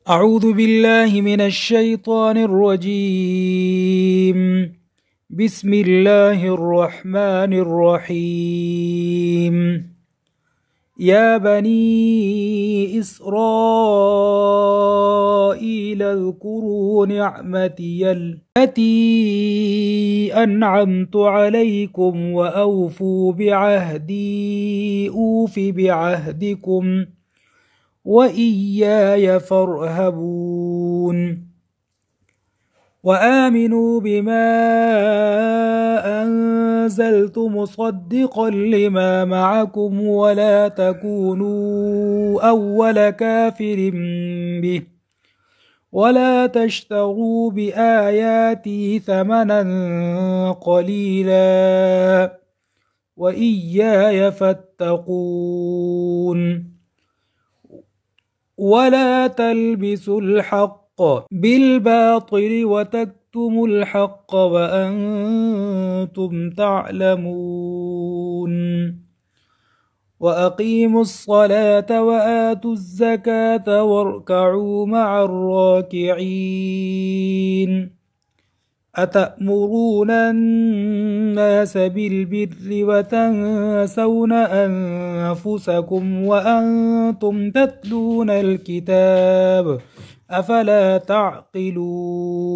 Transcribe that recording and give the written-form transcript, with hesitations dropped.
أعوذ بالله من الشيطان الرجيم. بسم الله الرحمن الرحيم. يا بني إسرائيل اذكروا نعمتي التي أنعمت عليكم وأوفوا بعهدي أوف بعهدكم وإياي فارهبون. وآمنوا بما أنزلت مصدقا لما معكم ولا تكونوا أول كافر به ولا تشتروا بآياتي ثمنا قليلا وإياي فاتقون. ولا تلبسوا الحق بالباطل وتكتموا الحق وأنتم تعلمون. وأقيموا الصلاة وآتوا الزكاة واركعوا مع الراكعين. أتأمرون الناس بالبر وتنسون أنفسكم وأنتم تتلون الكتاب أفلا تعقلون.